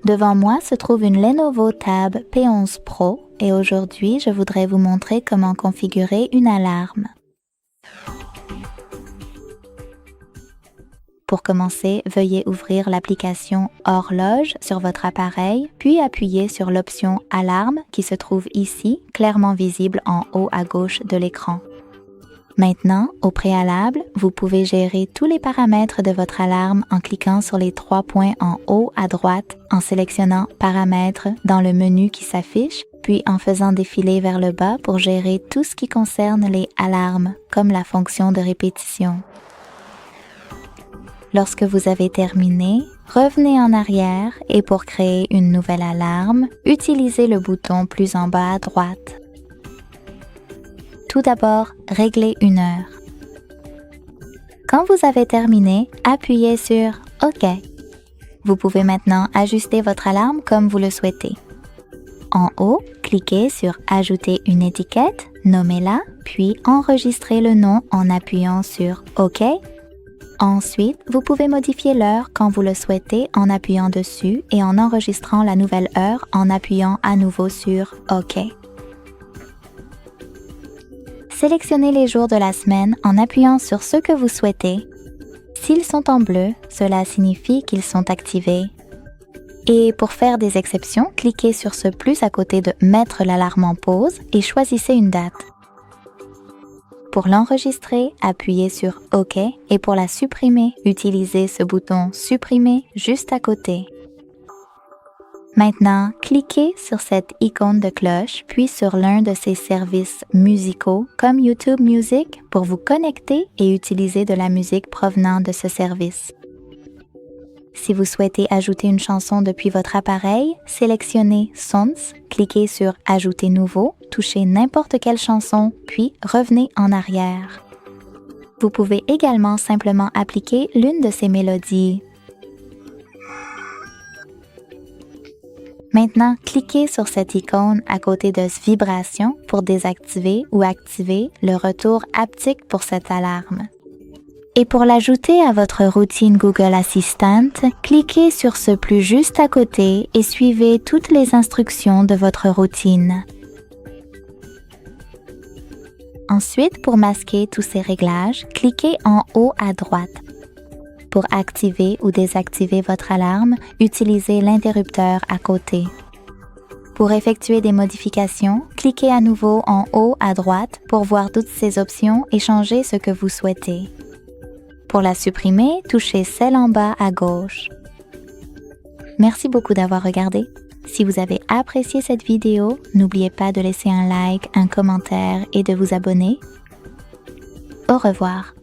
Devant moi se trouve une Lenovo Tab P11 Pro et aujourd'hui, je voudrais vous montrer comment configurer une alarme. Pour commencer, veuillez ouvrir l'application Horloge sur votre appareil, puis appuyer sur l'option Alarme qui se trouve ici, clairement visible en haut à gauche de l'écran. Maintenant, au préalable, vous pouvez gérer tous les paramètres de votre alarme en cliquant sur les 3 points en haut à droite, en sélectionnant Paramètres dans le menu qui s'affiche, puis en faisant défiler vers le bas pour gérer tout ce qui concerne les alarmes, comme la fonction de répétition. Lorsque vous avez terminé, revenez en arrière et pour créer une nouvelle alarme, utilisez le bouton plus en bas à droite. Tout d'abord, réglez une heure. Quand vous avez terminé, appuyez sur OK. Vous pouvez maintenant ajuster votre alarme comme vous le souhaitez. En haut, cliquez sur Ajouter une étiquette, nommez-la, puis enregistrez le nom en appuyant sur OK. Ensuite, vous pouvez modifier l'heure quand vous le souhaitez en appuyant dessus et en enregistrant la nouvelle heure en appuyant à nouveau sur OK. Sélectionnez les jours de la semaine en appuyant sur ceux que vous souhaitez. S'ils sont en bleu, cela signifie qu'ils sont activés. Et pour faire des exceptions, cliquez sur ce plus à côté de Mettre l'alarme en pause et choisissez une date. Pour l'enregistrer, appuyez sur OK et pour la supprimer, utilisez ce bouton Supprimer juste à côté. Maintenant, cliquez sur cette icône de cloche, puis sur l'un de ces services musicaux comme YouTube Music pour vous connecter et utiliser de la musique provenant de ce service. Si vous souhaitez ajouter une chanson depuis votre appareil, sélectionnez Songs, cliquez sur Ajouter nouveau, touchez n'importe quelle chanson, puis revenez en arrière. Vous pouvez également simplement appliquer l'une de ces mélodies. Maintenant, cliquez sur cette icône à côté de Vibration pour désactiver ou activer le retour haptique pour cette alarme. Et pour l'ajouter à votre routine Google Assistant, cliquez sur ce plus juste à côté et suivez toutes les instructions de votre routine. Ensuite, pour masquer tous ces réglages, cliquez en haut à droite. Pour activer ou désactiver votre alarme, utilisez l'interrupteur à côté. Pour effectuer des modifications, cliquez à nouveau en haut à droite pour voir toutes ces options et changer ce que vous souhaitez. Pour la supprimer, touchez celle en bas à gauche. Merci beaucoup d'avoir regardé. Si vous avez apprécié cette vidéo, n'oubliez pas de laisser un like, un commentaire et de vous abonner. Au revoir.